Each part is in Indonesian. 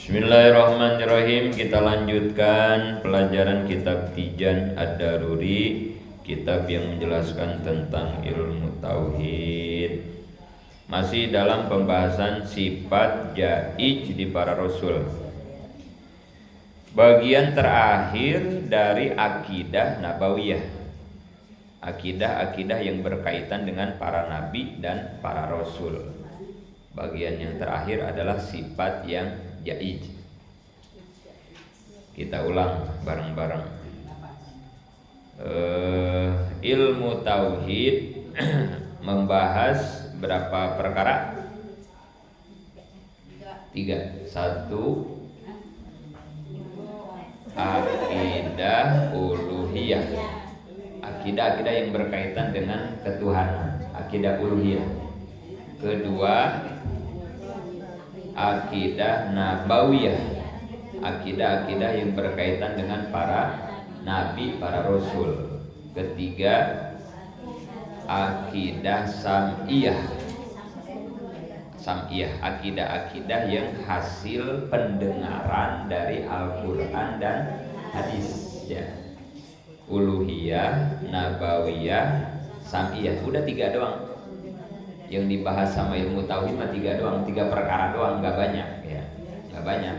Bismillahirrahmanirrahim. Kita lanjutkan pelajaran kitab Tijan Ad-Daruri, kitab yang menjelaskan tentang ilmu tauhid. Masih dalam pembahasan sifat ja'ij di para rasul. Bagian terakhir dari akidah nabawiyah. Akidah-akidah yang berkaitan dengan para nabi dan para rasul. Bagian yang terakhir adalah sifat yang ja'ij. Kita ulang bareng-bareng. Ilmu tauhid membahas berapa perkara? 3. 1. Akidah uluhiyah. Akidah-akidah yang berkaitan dengan ketuhanan, akidah uluhiyah. Kedua, akidah nabawiyah, akidah-akidah yang berkaitan dengan para nabi, para rasul. Ketiga, akidah sam'iyah. Sam'iyah, akidah-akidah yang hasil pendengaran dari Al-Quran dan hadis ya. Uluhiyah, nabawiyah, sam'iyah. Udah 3 doang yang dibahas sama ilmu tauhid, mah 3 doang, 3 perkara doang, nggak banyak ya, nggak banyak.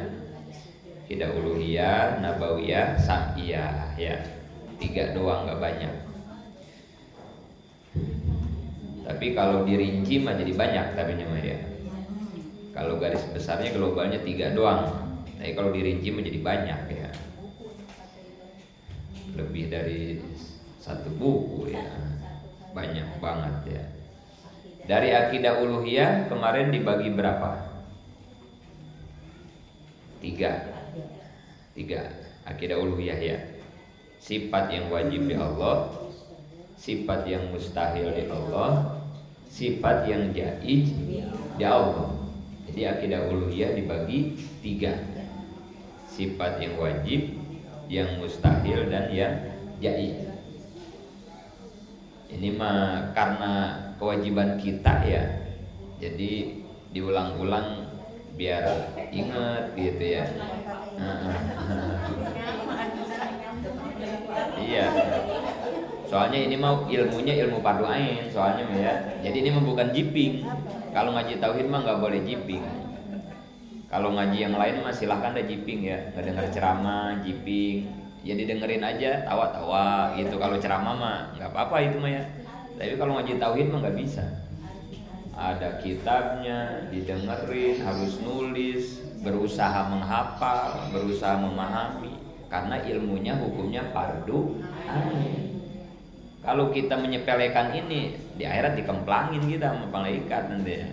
Akidah uluhiyah, nabawiyah, sam'iyah ya, 3 doang, nggak banyak. Tapi kalau dirinci mah jadi banyak, tapi mah ya. Kalau garis besarnya globalnya 3 doang, tapi kalau dirinci mah jadi banyak ya, lebih dari 1 buku ya, banyak banget ya. Dari akidah uluhiyah kemarin dibagi berapa? 3 akidah uluhiyah ya. Sifat yang wajib di Allah, sifat yang mustahil di Allah, sifat yang jaiz di Allah. Jadi akidah uluhiyah dibagi 3. Sifat yang wajib, yang mustahil, dan yang jaiz. Ini mah karena kewajiban kita ya, jadi diulang-ulang biar ingat gitu ya. Iya, soalnya ini mau ilmunya ilmu fardu ain soalnya ya. Jadi ini mah bukan jiping. Kalau ngaji tauhid mah nggak boleh jiping. Kalau ngaji yang lain mah silahkan deh jiping ya, ngedenger ceramah jiping. Ya didengerin aja, tawa-tawa gitu. Kalau ceramah mah nggak apa-apa itu mah ya. Tapi kalau ngaji tauhid mah nggak bisa. Ada kitabnya, didengerin, harus nulis, berusaha menghafal, berusaha memahami. Karena ilmunya hukumnya fardu ain. Kalau kita menyepelekan ini, di akhirat dikemplangin kita sama malaikat nanti ya.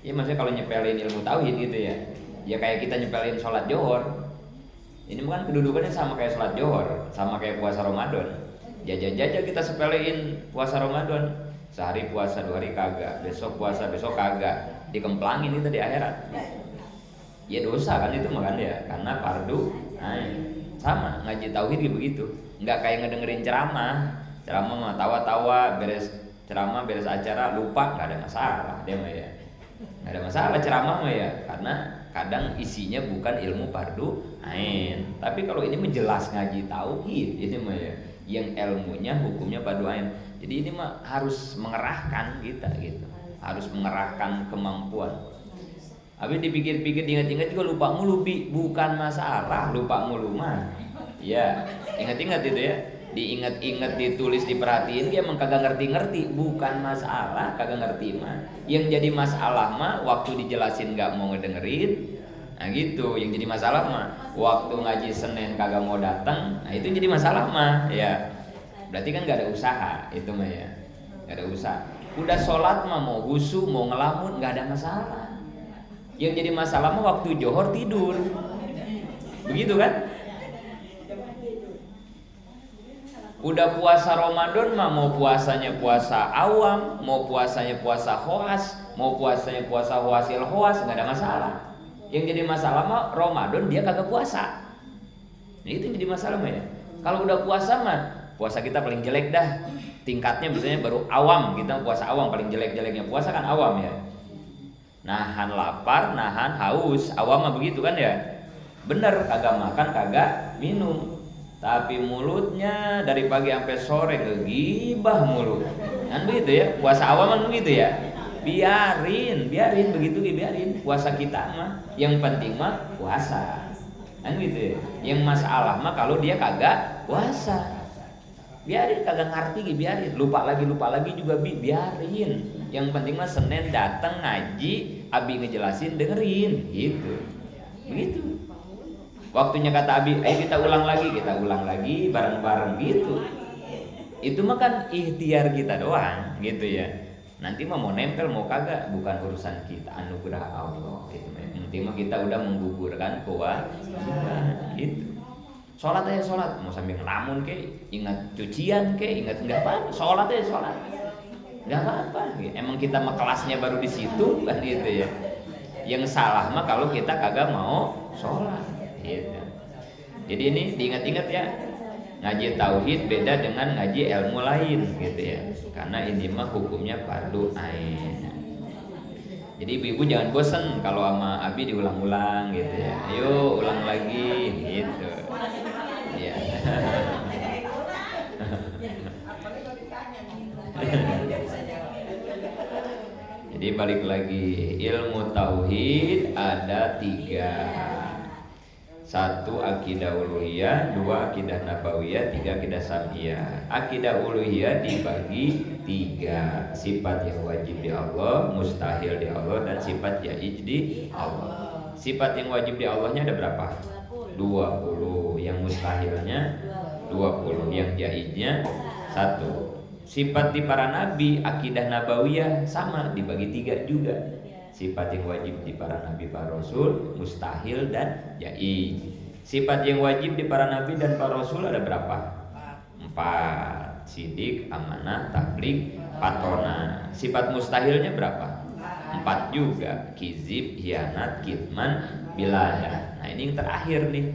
Ya maksudnya kalau nyepelin ilmu tauhid gitu ya, ya kayak kita nyepelin sholat johor. Ini bukan kedudukannya sama kayak sholat johor, sama kayak puasa Ramadan. Jajah-jajah kita sepelein puasa Ramadan. Sehari puasa, 2 hari kagak, besok puasa, besok kagak. Dikemplangin itu di akhirat. Ya dosa kan itu makan ya, karena fardu ain. Sama ngaji tauhid gitu begitu. Enggak kayak ngedengerin ceramah. Ceramah mah tawa-tawa, beres ceramah, beres acara lupa, enggak ada masalah dia mah ya. Enggak ada masalah ceramah mah ya, karena kadang isinya bukan ilmu fardu ain. Tapi kalau ini menjelas ngaji tauhid ini mah ya, yang ilmunya hukumnya fardu ain. Jadi ini mah harus mengerahkan kita gitu. Harus mengerahkan kemampuan. Habis dipikir-pikir, diingat-ingat juga lupa mulu, bukan masalah lupa mulu mah. Ya, ingat-ingat itu ya. Diingat-ingat, ditulis, diperhatiin, dia emang kagak ngerti-ngerti, bukan masalah kagak ngerti mah. Yang jadi masalah mah waktu dijelasin nggak mau ngedengerin. Nah gitu, yang jadi masalah mah waktu ngaji Senin kagak mau datang. Nah itu jadi masalah mah, ya. Berarti kan nggak ada usaha itu mah ya, nggak ada usaha. Udah sholat mah mau husu, mau ngelamun nggak ada masalah. Yang jadi masalah mah waktu johor tidur, begitu kan? Udah puasa Ramadan mah mau puasanya puasa awam, mau puasanya puasa khoas, mau puasanya puasa khoasil khoas, nggak ada masalah. Yang jadi masalah mah Ramadan dia kagak puasa. Nah itu yang jadi masalah mah ya. Kalau udah puasa mah, puasa kita paling jelek dah. Tingkatnya biasanya baru awam, kita puasa awam paling jelek-jeleknya. Puasa kan awam ya. nahan lapar, nahan haus. Awam mah begitu kan ya. Bener, kagak makan, kagak minum. Tapi mulutnya dari pagi sampai sore ngegibah mulut. Kan begitu ya, puasa awam kan begitu ya. Biarin begitu, biarin. Puasa kita mah yang penting mah puasa. Kan gitu ya. Yang masalah mah kalau dia kagak puasa. Biarin, kagak ngerti biarin. Lupa lagi juga biarin. Yang penting mah Senin datang ngaji, abi ngejelasin dengerin gitu. Begitu. Waktunya kata abi, ayo kita ulang lagi bareng-bareng gitu. Itu mah kan ikhtiar kita doang gitu ya. Nanti mah mau nempel mau kagak bukan urusan kita, anugerah Allah gitu. Yang penting mah kita udah menggugurkan kewajiban gitu. Sholat aja sholat, mau sambil ngelamun ke, ingat cucian ke, ingat nggak apa, sholat aja sholat, nggak apa-apa. Emang kita mah kelasnya baru di situ kan gitu ya. Yang salah mah kalau kita kagak mau sholat gitu. Jadi ini diingat-ingat ya, ngaji tauhid beda dengan ngaji ilmu lain gitu ya. Karena ini mah hukumnya fardu ain. Jadi ibu-ibu jangan bosen kalau sama abi diulang-ulang gitu ya. Ayo ulang lagi gitu. Ya. Jadi balik lagi, ilmu tauhid ada 3. 1 akidah uluhiyah, 2 akidah nabawiyah, 3 akidah sam'iyah. Akidah uluhiyah dibagi 3, sifat yang wajib di Allah, mustahil di Allah, dan sifat jaiz di Allah. Sifat yang wajib di Allahnya ada berapa? 20. Yang mustahilnya 20, yang jaiznya 1. Sifat di para nabi, akidah nabawiyah sama, dibagi 3 juga. Sifat yang wajib di para nabi, para rasul, mustahil dan jaiz. Sifat yang wajib di para nabi dan para rasul ada berapa? 4. Sidik, amanah, tabligh, patona. Sifat mustahilnya berapa? 4 juga. Kizib, hianat, kitman, biladah. Nah ini yang terakhir nih.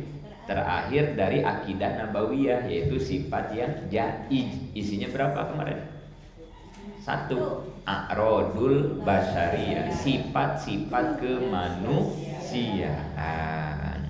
Terakhir dari akidah nabawiyah, yaitu sifat yang jaiz. Isinya berapa kemarin? 1. A'rodul basyariyah, sifat-sifat kemanusiaan.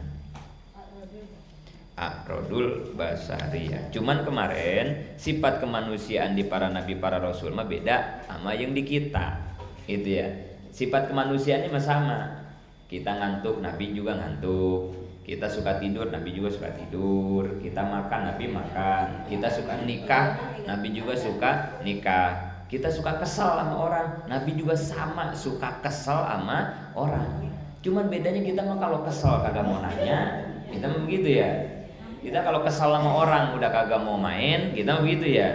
A'rodul basyariyah. Cuman kemarin sifat kemanusiaan di para nabi, para rasul mah beda sama yang di kita. Gitu ya. Sifat kemanusiaannya mah sama. Kita ngantuk, nabi juga ngantuk. Kita suka tidur, nabi juga suka tidur. Kita makan, nabi makan. Kita suka nikah, nabi juga suka nikah. Kita suka kesal sama orang, nabi juga sama suka kesal sama orang. Cuman bedanya kita mah kalau kesal kagak mau nanya, kita mah begitu ya. Kita kalau kesal sama orang udah kagak mau main, kita mah begitu ya.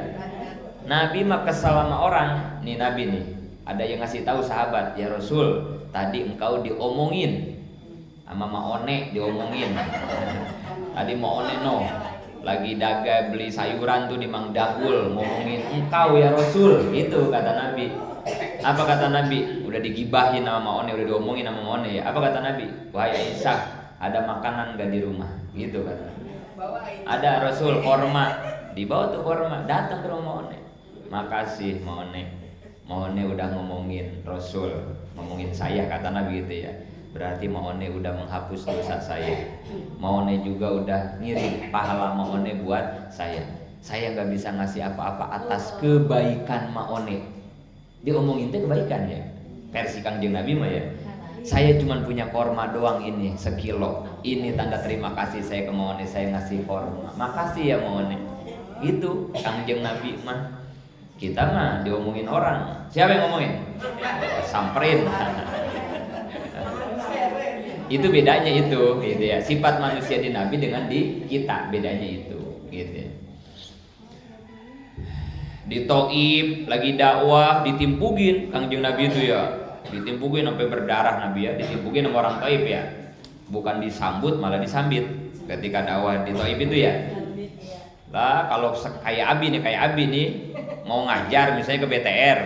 Nabi mah kesal sama orang, nih nabi nih. Ada yang ngasih tahu sahabat, ya Rasul, tadi engkau diomongin sama Maone, diomongin. Tadi Maone no, lagi dagang beli sayuran tuh di Mang Dagul, ngomongin engkau ya Rasul, gitu kata Nabi. Apa kata Nabi? Udah digibahin sama Maone, udah diomongin sama Maone ya. Apa kata Nabi? Wahai Aisyah, ada makanan gak di rumah? Gitu kata Nabi. Ada Rasul, korma. Dibawa tuh korma, datang ke rumah Maone. Makasih Maone. Maone udah ngomongin Rasul, ngomongin saya, kata Nabi gitu ya. Berarti Maone udah menghapus dosa saya. Maone juga udah ngirim pahala Maone buat saya. Saya nggak bisa ngasih apa-apa atas kebaikan Maone. Dia omongin teh kebaikan ya. Versi Kangjeng Nabi mah ya. Saya cuma punya korma doang ini 1 kilo. Ini tanda terima kasih saya ke Maone, saya ngasih korma. Makasih ya Maone. Itu Kangjeng Nabi mah. Kita mah diomongin orang. Siapa yang ngomongin? Samperin. Itu bedanya itu, gitu ya. Sifat manusia di Nabi dengan di kita, bedanya itu, gitu ya. Di Thaif lagi dakwah ditimpugin Kangjeng Nabi itu ya. Ditimpugin sampai berdarah Nabi ya, ditimpugin sama orang Thaif ya. Bukan disambut malah disambit ketika dakwah di Thaif itu ya. Lah kalau kayak Abi nih mau ngajar misalnya ke BTR,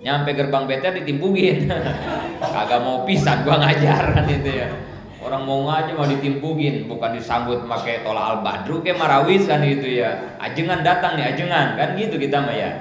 nyampe gerbang BTR ditimpugin. Kagak mau pisan gua ngajar kan itu ya. Orang mau ngajar mau ditimpugin, bukan disambut pakai tola al-badru kayak marawis kan gitu ya. Ajengan datang nih, ajengan kan gitu kita mah ya.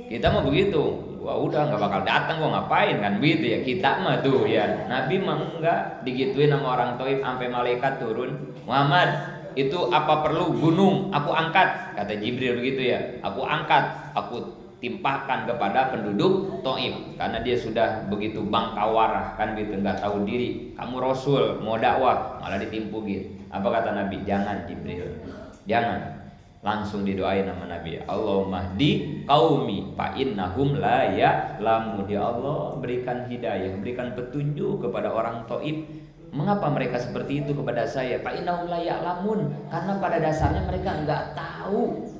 Kita mah begitu. wah udah nggak bakal datang, gua ngapain kan gitu ya. Kita mah tuh ya, Nabi mah enggak digituin sama orang Taif sampai malaikat turun, Muhammad itu apa perlu gunung aku angkat, kata Jibril begitu ya, aku angkat, aku timpahkan kepada penduduk Taif karena dia sudah begitu bangkawarah kan gitu, nggak tahu diri, kamu Rasul mau dakwah malah ditimpukin. Apa kata Nabi? Jangan Jibril, jangan. Langsung didoain sama Nabi, Allahumma di qaumi fa innahum la ya'lamun. Ya Allah, berikan hidayah, berikan petunjuk kepada orang Taif. Mengapa mereka seperti itu kepada saya? Fa innahum la ya'lamun, karena pada dasarnya mereka enggak tahu,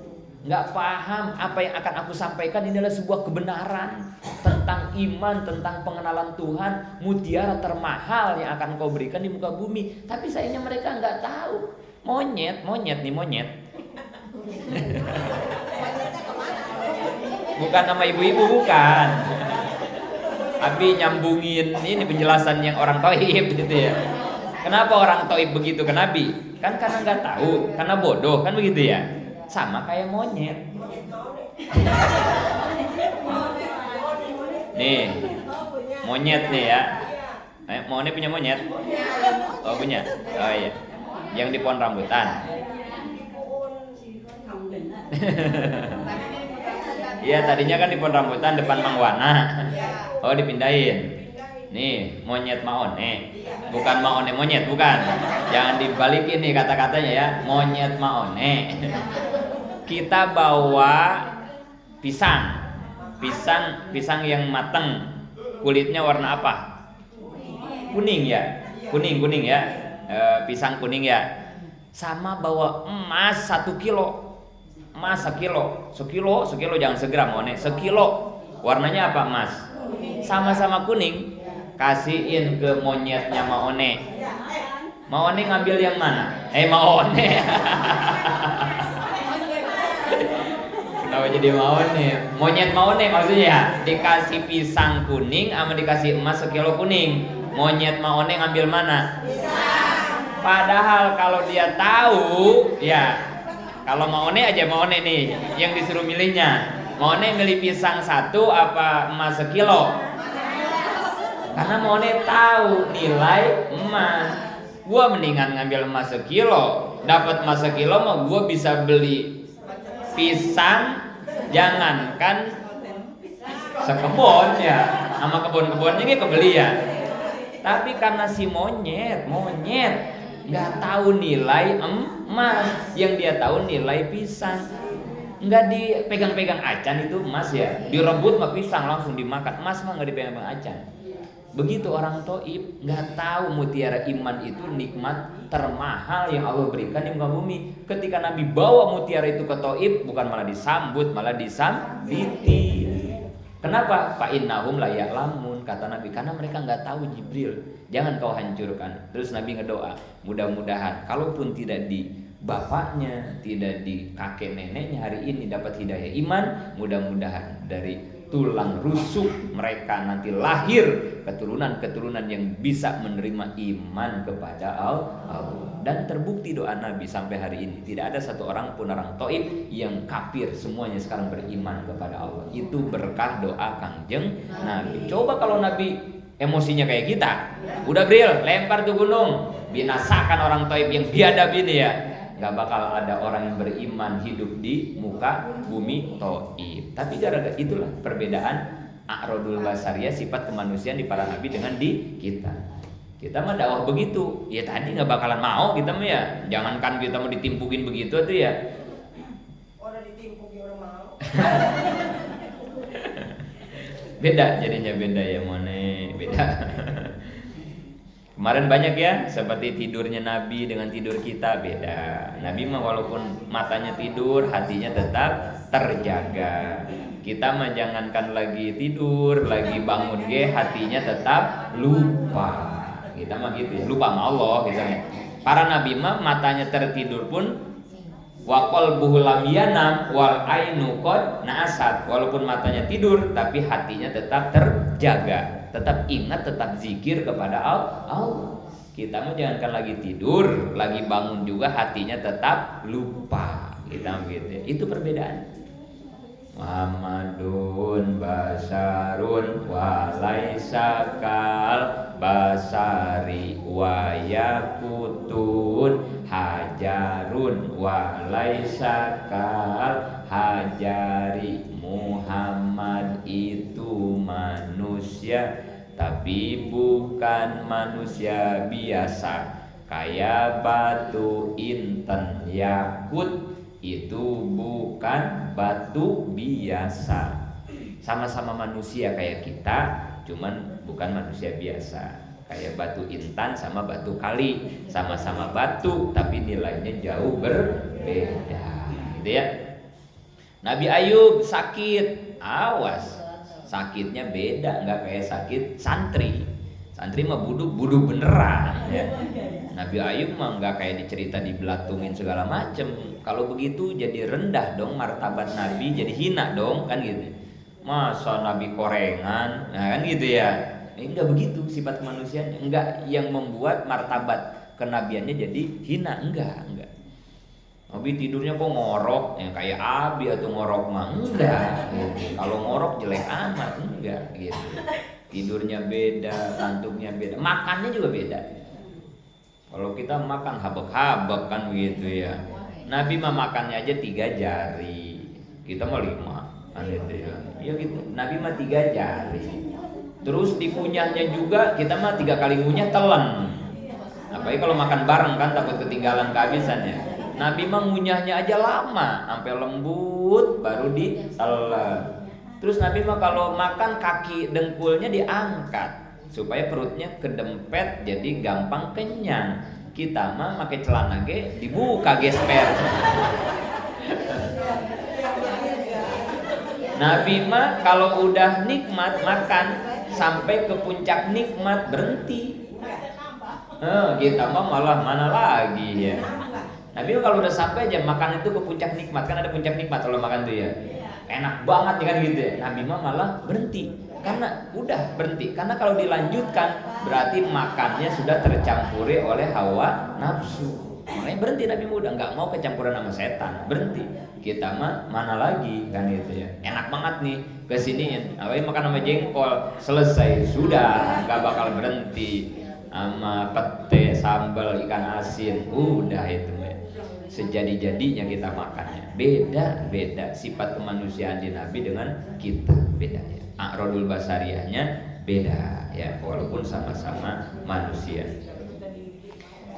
enggak paham apa yang akan aku sampaikan. Ini adalah sebuah kebenaran tentang iman, tentang pengenalan Tuhan, mutiara termahal yang akan kau berikan di muka bumi. Tapi sayangnya mereka enggak tahu. Monyet nih monyet. Bukan nama ibu-ibu, bukan. Abi nyambungin ini penjelasan yang orang Taif gitu ya. Kenapa orang Taif begitu ke Nabi? Kan karena nggak tahu, karena bodoh kan begitu ya. Sama kayak monyet. Nih, monyet nih ya. Monyet punya monyet? Oh punya. Oh iya. Yang di pohon rambutan. Iya tadinya kan di pohon rambutan depan Mang Wana. Oh dipindahin. Nih monyet maone, bukan maone monyet, bukan. Jangan dibalikin nih kata-katanya ya. Monyet maone. Kita bawa pisang yang mateng. Kulitnya warna apa? Kuning ya. Kuning ya. Pisang kuning ya. Sama bawa emas 1 kilo. Emas sekilo jangan segram one, sekilo. Warnanya apa emas? Sama-sama kuning. Kasihin ke monyetnya Maone. Maone ngambil yang mana? Maone. Kenapa jadi Maone? Monyet Maone maksudnya dikasih pisang kuning sama dikasih emas sekilo kuning. Monyet Maone ngambil mana? Padahal kalau dia tahu ya, kalau Maone aja Maone nih yang disuruh milihnya. Maone milih pisang 1 apa emas sekilo? Karena Maone tahu nilai emas. Gua mendingan ngambil emas sekilo. Dapat emas sekilo mah gua bisa beli pisang, jangankan sekebon ya. Sama kebun-kebunnya ini kebeli ya. Tapi karena si monyet nggak tahu nilai emas, yang dia tahu nilai pisang. Nggak dipegang-pegang acan itu emas ya, direbut mah pisang langsung dimakan. Emas mah nggak dipegang-pegang acan. Begitu orang Taif nggak tahu mutiara iman itu nikmat termahal yang Allah berikan di muka bumi. Ketika Nabi bawa mutiara itu ke Taif, bukan malah disambut, malah disambiti. Kenapa? Fa innahum la ya'lamun, kata Nabi, karena mereka nggak tahu Jibril. Jangan kau hancurkan. Terus Nabi ngedoa, mudah-mudahan kalaupun tidak di bapaknya, tidak di kakek neneknya hari ini dapat hidayah iman, mudah-mudahan dari tulang rusuk mereka nanti lahir keturunan-keturunan yang bisa menerima iman kepada Allah. Dan terbukti doa Nabi sampai hari ini tidak ada satu orang pun orang Taif yang kafir, semuanya sekarang beriman kepada Allah. Itu berkah doa Kangjeng Nabi. Coba kalau Nabi emosinya kayak kita, udah Bril lempar tuh gunung, binasakan orang Taif yang biadab ini ya, nggak bakal ada orang yang beriman hidup di muka bumi Taif. Tapi gara-gara itulah perbedaan a'radul basariyah, sifat kemanusiaan di para nabi dengan di kita. Kita mah dakwah begitu, ya tadi nggak bakalan mau kita mah ya. Jangankan kita mau ditimpukin begitu tuh ya. Orang ditimpukin orang mau. Beda jadinya, beda ya Mone, beda. Kemarin banyak ya, seperti tidurnya Nabi dengan tidur kita beda. Nabi mah walaupun matanya tidur, hatinya tetap terjaga. Kita mah jangankan lagi tidur, lagi bangun hatinya tetap lupa. Kita mah gitu ya, lupa sama Allah misalnya. Para nabi mah matanya tertidur pun wa qalbuhu lam yanam wal ainu qad na'asat. Walaupun matanya tidur tapi hatinya tetap terjaga, tetap ingat, tetap zikir kepada Allah. Kita mah jangankan lagi tidur, lagi bangun juga hatinya tetap lupa. Kita gitu ya. Itu perbedaan. Muhammadun basarun wa laisa kal basari wa yakutun hajarun wa laisa kal hajari. Muhammad itu manusia tapi bukan manusia biasa, kayak batu inten. Yakut itu bukan batu biasa. Sama-sama manusia kayak kita, cuman bukan manusia biasa. Kayak batu intan sama batu kali, sama-sama batu tapi nilainya jauh berbeda, gitu ya. Nabi Ayub sakit, awas, sakitnya beda, nggak kayak sakit santri. Santri mah buduk beneran ya. Nabi Ayub mah nggak kayak dicerita dibelatungin segala macem. Kalau begitu jadi rendah dong martabat Nabi, jadi hina dong kan gitu. Masa Nabi korengan, nah kan gitu ya. Enggak begitu sifat kemanusiaannya, enggak yang membuat martabat kenabiannya jadi hina, enggak. Nabi tidurnya kok ngorok, ya kayak Abi atau ngorok mah enggak. Gitu. Kalau ngorok jelek amat, enggak gitu. Tidurnya beda, ngantuknya beda, makannya juga beda. Kalau kita makan habek-habek kan begitu ya. Nabi mah makannya aja 3 jari, kita mah 5 kan gitu ya. Iya gitu. Nabi mah 3 jari. Terus dikunyahnya juga kita mah 3 kali ngunyah telan. Apalagi kalau makan bareng kan takut ketinggalan kehabisannya. Nabi mah ngunyahnya aja lama, sampai lembut baru ditelan. Terus Nabi mah kalau makan kaki dengkulnya diangkat supaya perutnya kedempet jadi gampang kenyang. Kita mah pakai celana ge dibuka gesper. Nabi mah kalau udah nikmat makan sampai ke puncak nikmat berhenti. Kita mah malah mana lagi ya. Nabi kalau udah sampai aja makan itu ke puncak nikmat, kan ada puncak nikmat kalau makan tuh ya. Enak banget ya kan gitu ya. Nabi mah malah berhenti. Karena udah berhenti. Karena kalau dilanjutkan berarti makannya sudah tercampuri oleh hawa nafsu. Makanya berhenti Nabi muda, nggak mau kecampuran sama setan, berhenti. Kita mah mana lagi kan gitu ya. Enak banget nih kesiniin. Apalagi makan sama jengkol, selesai sudah, nggak bakal berhenti. Sama pete, sambal, ikan asin, udah itu ya. Sejadi-jadinya kita makannya. Beda sifat kemanusiaan di Nabi dengan kita, beda ya. A'radul basariyahnya beda ya, walaupun sama-sama manusia.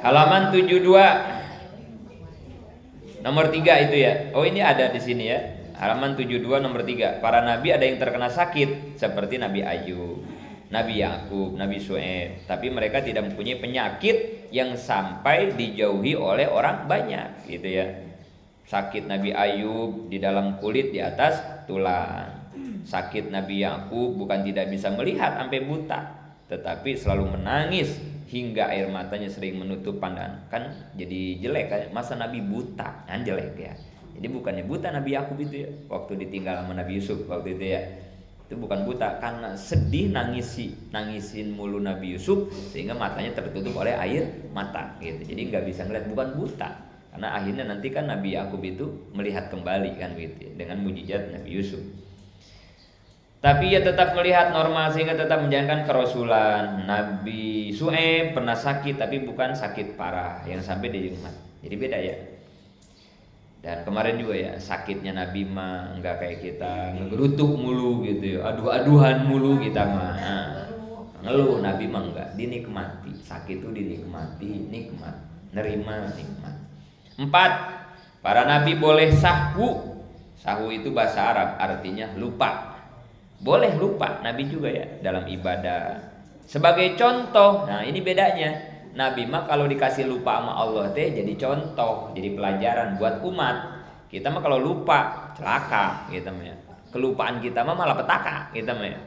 Halaman 72 nomor 3 itu ya. Oh ini ada di sini ya. Halaman 72 nomor 3. Para nabi ada yang terkena sakit seperti Nabi Ayub, Nabi Yakub, Nabi Shu'aib, tapi mereka tidak mempunyai penyakit yang sampai dijauhi oleh orang banyak, gitu ya. Sakit Nabi Ayub di dalam kulit, di atas tulang. Sakit Nabi Yakub bukan tidak bisa melihat sampai buta, tetapi selalu menangis hingga air matanya sering menutup pandangan. Kan jadi jelek kan? Masa Nabi buta kan jelek ya. Jadi bukannya buta Nabi Yakub itu ya, waktu ditinggal sama Nabi Yusuf waktu itu ya. Itu bukan buta, karena sedih nangisin mulu Nabi Yusuf sehingga matanya tertutup oleh air mata gitu. Jadi nggak bisa ngeliat, bukan buta. Karena akhirnya nanti kan Nabi Yakub itu melihat kembali kan gitu ya, dengan mujizat Nabi Yusuf. Tapi ia tetap melihat normal sehingga tetap menjalankan kerasulan. Nabi Shu'aib pernah sakit tapi bukan sakit parah yang sampai dia umat. Jadi beda ya. Dan kemarin juga ya, sakitnya Nabi mah enggak kayak kita ngegerutuk mulu gitu ya, aduh-aduhan mulu kita mah. Ngeluh, Nabi mah enggak, dinikmati. Sakit itu dinikmati, nikmat, nerima nikmat. 4. Para nabi boleh sahwu. Sahwu itu bahasa Arab, artinya lupa. Boleh lupa Nabi juga ya dalam ibadah. Sebagai contoh, nah ini bedanya. Nabi mah kalau dikasih lupa sama Allah teh jadi contoh, jadi pelajaran buat umat. Kita mah kalau lupa celaka gitu mah ya. Kelupaan kita mah malah petaka gitu mah ya.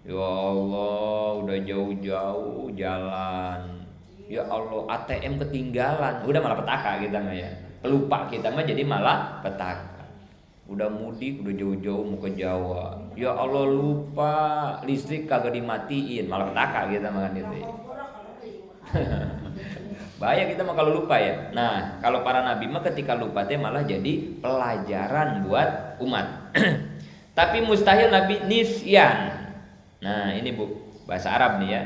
Ya Allah, udah jauh-jauh jalan. Ya Allah, ATM ketinggalan, udah malah petaka kita mah ya. Pelupa kita mah jadi malah petaka. Udah mudik, udah jauh-jauh mau ke Jawa. Ya Allah lupa listrik kagak dimatiin, malah petaka kita makan itu. Bahaya kita mah kalau lupa ya. Nah, kalau para nabi mah ketika lupa teh malah jadi pelajaran buat umat. Tapi mustahil nabi nisyan. Nah, ini Bu, bahasa Arab nih ya.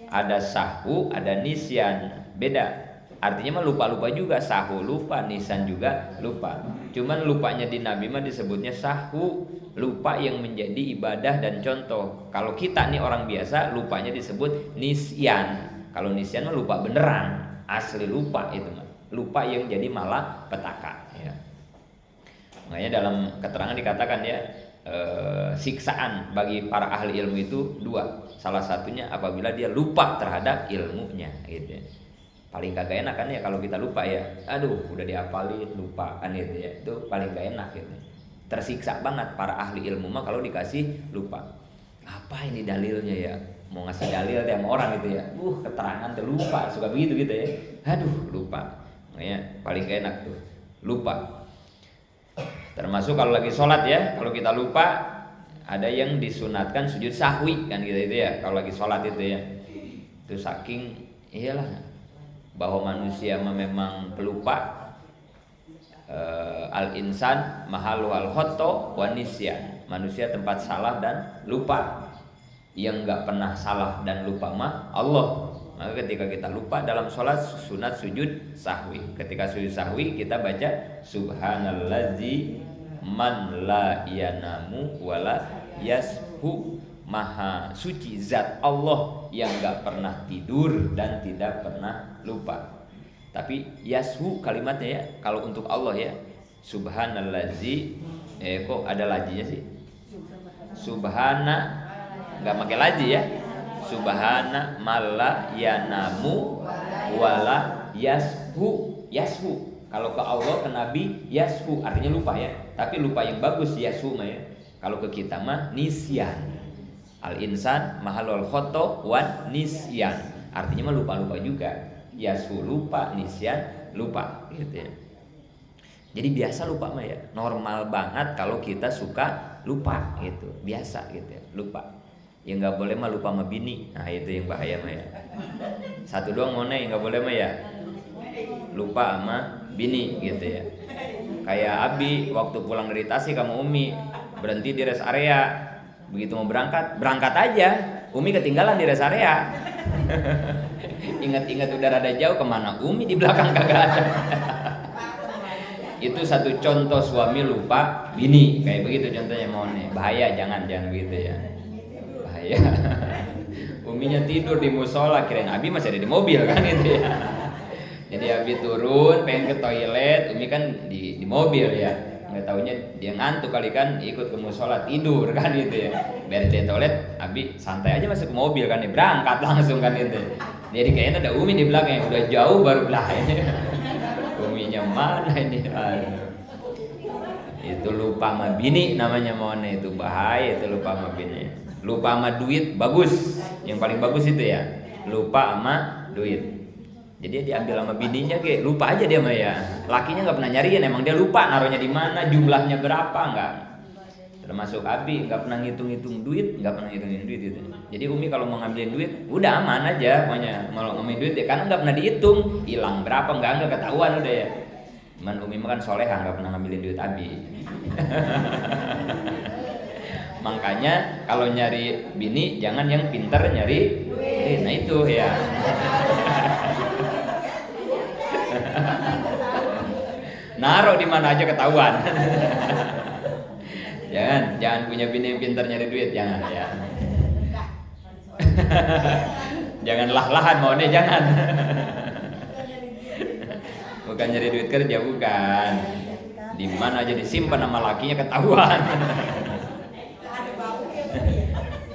Ada sahwu, ada nisyan. Beda. Artinya mah lupa-lupa juga, sahwu lupa, nisyan juga lupa. Cuman lupanya di nabi mah disebutnya sahwu, lupa yang menjadi ibadah dan contoh. Kalau kita nih orang biasa lupanya disebut nisyan. Kalau nisyan mah lupa beneran. Asli lupa itu mah, lupa yang jadi malah petaka ya. Makanya dalam keterangan dikatakan ya, siksaan bagi para ahli ilmu itu dua. Salah satunya apabila dia lupa terhadap ilmunya gitu ya. Paling kagak enak kan ya kalau kita lupa ya, aduh udah dihafalin lupa kan gitu ya, itu paling gak enak gitu. Tersiksa banget para ahli ilmu mah kalau dikasih lupa. Apa ini dalilnya ya? Mau ngasih dalil sama orang gitu ya, keterangan tuh lupa, suka begitu gitu ya. Aduh lupa, makanya paling gak enak tuh lupa. Termasuk kalau lagi sholat ya, kalau kita lupa ada yang disunatkan sujud sahwi kan gitu ya. Kalau lagi sholat itu ya, itu saking iyalah bahwa manusia memang pelupa. Al insan mahalu al khoto wa nisyan, manusia tempat salah dan lupa. Yang nggak pernah salah dan lupa mah Allah. Maka ketika kita lupa dalam sholat sunat sujud sahwi. Ketika sujud sahwi kita baca subhanallazi man la yanamu wala yashu, maha suci zat Allah yang nggak pernah tidur dan tidak pernah lupa. Tapi yashu kalimatnya ya, kalau untuk Allah ya subhanallazi, kok ada lajinya sih? Subhana, nggak pakai laji ya. Subhana malla yanamu wala yashu. Yashu kalau ke Allah, ke Nabi yashu artinya lupa ya. Tapi lupa yang bagus yashu mah ya. Kalau ke kita mah nisyan. Al insan mahalul khoto wan nisyan, artinya mah lupa-lupa juga. Yashu lupa, nisyan lupa gitu ya. Jadi biasa lupa mah ya, normal banget kalau kita suka lupa gitu, biasa gitu ya, lupa. Ya nggak boleh mah lupa sama bini, nah itu yang bahaya mah ya. Satu doang mau nih nggak boleh mah ya, lupa sama bini gitu ya. Kayak Abi waktu pulang dari Tasik sama Umi berhenti di rest area, begitu mau berangkat aja, Umi ketinggalan di rest area. Ingat-ingat udah rada jauh kemana, Umi di belakang kagak ada. Itu satu contoh suami lupa bini, kayak begitu contohnya mau nih, bahaya, jangan begitu ya. Ya. Uminya tidur di musola, kirain Abi masih ada di mobil kan itu ya. Jadi Abi turun pengen ke toilet, Umi kan di mobil ya. Nggak taunya dia ngantuk kali kan, ikut ke musola tidur kan gitu ya. Beres di toilet, Abi santai aja masuk ke mobil kan, berangkat langsung kan itu. Jadi kayaknya ada Umi di belakang, udah jauh baru belakang. Uminya mana ini? Itu lupa sama bini namanya Mone, itu bahaya itu lupa sama bini. Lupa sama duit bagus, yang paling bagus itu ya, lupa sama duit. Jadi dia diambil sama bininya, lupa aja dia mah ya. Lakinya nggak pernah nyariin, emang dia lupa naruhnya di mana, jumlahnya berapa nggak. Termasuk Abi nggak pernah ngitung duit, nggak pernah ngitungin duit itu. Jadi Umi kalau mau ngambilin duit, udah aman aja, pokoknya mau ngambilin duit ya, karena nggak pernah dihitung, hilang berapa nggak ketahuan udah ya. Cuman Umi mah kan soleha, nggak pernah ngambilin duit Abi. Makanya kalau nyari bini jangan yang pinter nyari duit. Nah itu ya. Naruh di mana aja ketahuan. Jangan punya bini yang pinter nyari duit, jangan ya. Jangan lah-lahan mau nih, jangan. Bukan nyari duit kerja, bukan. Di mana aja disimpan sama lakinya ketahuan.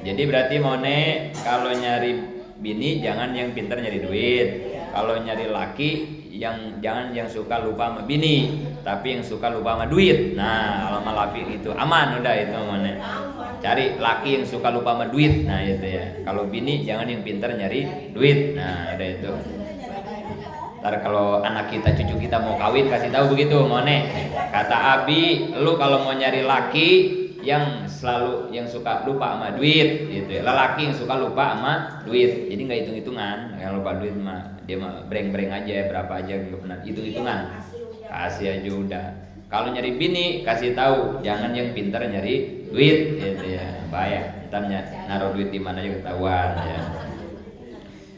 Jadi berarti Mone kalau nyari bini jangan yang pintar nyari duit. Kalau nyari laki jangan yang suka lupa sama bini, tapi yang suka lupa sama duit. Nah, kalau sama laki itu aman udah itu Mone. Cari laki yang suka lupa sama duit. Nah, itu ya. Kalau bini jangan yang pintar nyari duit. Nah, udah itu. Ntar kalau anak kita, cucu kita mau kawin kasih tahu begitu Mone. Kata Abi, lu kalau mau nyari laki yang suka lupa sama duit gitu ya. Lelaki yang suka lupa sama duit. Jadi nggak hitung-hitungan. Yang lupa duit mah dia mah breng-breng aja, berapa aja nggak pernah hitung-hitungan. Kasih aja udah. Kalau nyari bini kasih tahu, jangan yang pintar nyari duit gitu ya. Bahaya. Ntar naruh duit di mana aja ketahuan ya.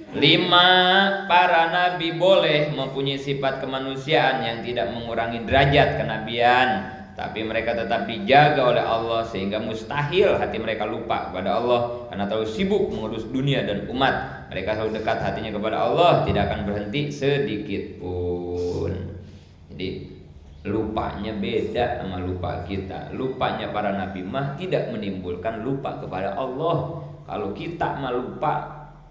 5. Para nabi boleh mempunyai sifat kemanusiaan yang tidak mengurangi derajat kenabian, tapi mereka tetap dijaga oleh Allah sehingga mustahil hati mereka lupa kepada Allah karena terlalu sibuk mengurus dunia dan umat. Mereka selalu dekat hatinya kepada Allah, tidak akan berhenti sedikit pun. Jadi lupanya beda sama lupa kita. Lupanya para nabi mah tidak menimbulkan lupa kepada Allah. Kalau kita mah lupa,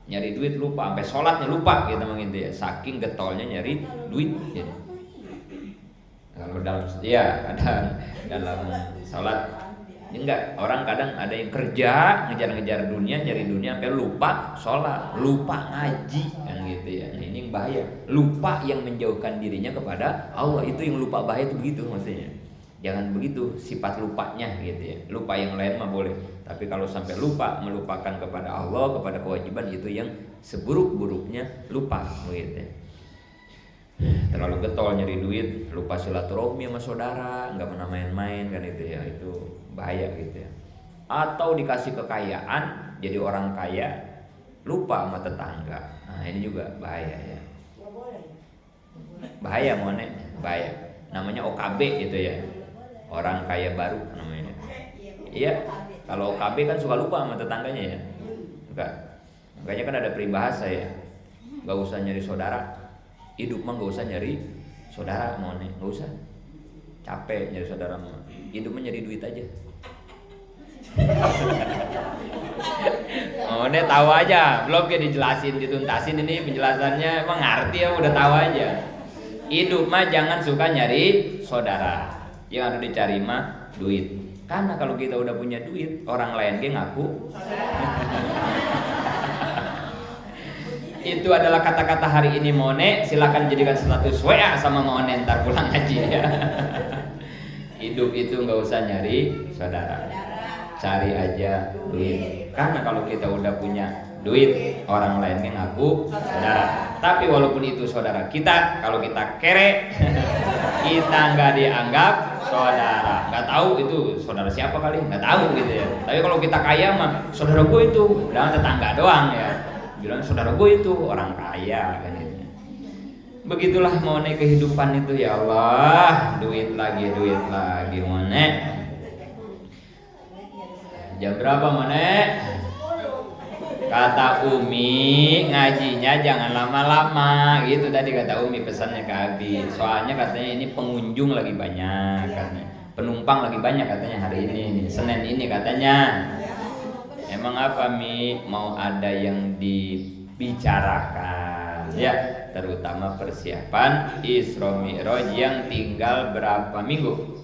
nyari duit lupa, sampai sholatnya lupa kita gitu ya, saking getolnya nyari duit gitu. Kalau dalam sholat enggak, orang kadang ada yang kerja ngejar-ngejar dunia, nyari dunia sampai lupa sholat, lupa ngaji kan gitu ya. Nah ini yang bahaya, lupa yang menjauhkan dirinya kepada Allah, itu yang lupa bahaya itu begitu maksudnya. Jangan begitu sifat lupanya gitu ya. Lupa yang lain mah boleh, tapi kalau sampai lupa melupakan kepada Allah, kepada kewajiban, itu yang seburuk-buruknya lupa gitu ya. Terlalu getol nyari duit, lupa silaturahmi sama saudara, nggak pernah main-main kan itu ya, itu bahaya gitu ya. Atau dikasih kekayaan, jadi orang kaya, lupa sama tetangga. Nah ini juga bahaya ya. Bahaya monet, bahaya. Namanya OKB gitu ya. Orang kaya baru namanya. Iya, kalau OKB kan suka lupa sama tetangganya ya. Enggak. Makanya kan ada peribahasa ya. Gak usah nyari saudara. Hidup mah gak usah nyari saudara, monet, gak usah. Capek nyari saudara mah. Hidup mah nyari duit aja. Monet tahu aja, belum kayak dijelasin, dituntasin ini penjelasannya emang ngerti ya, udah tahu aja. Hidup mah jangan suka nyari saudara. Yang harus dicari mah duit. Karena kalau kita udah punya duit, orang lain ge ngaku. Itu adalah kata-kata hari ini Mone. Silakan jadikan status WA sama Mone ntar pulang haji ya. Hidup itu nggak usah nyari saudara. Cari aja duit. Karena kalau kita udah punya duit, orang lain ge ngaku saudara. Tapi walaupun itu saudara kita, kalau kita kere, kita nggak dianggap saudara. Nggak tahu itu saudara siapa kali, nggak tahu gitu ya. Tapi kalau kita kaya mah saudara gue itu, udah tetangga doang ya. Bilang saudara gue itu orang kaya kan gitu. Begitulah Mone kehidupan itu ya Allah. Duit lagi Mone. Jam berapa Mone? Kata Umi, ngajinya jangan lama-lama gitu tadi kata Umi, pesannya ke Abi. Soalnya katanya ini pengunjung lagi banyak katanya. Penumpang lagi banyak katanya hari ini, Senin ini katanya. Emang apa Mi? Mau ada yang dibicarakan ya, terutama persiapan Isra Mi'raj yang tinggal berapa minggu?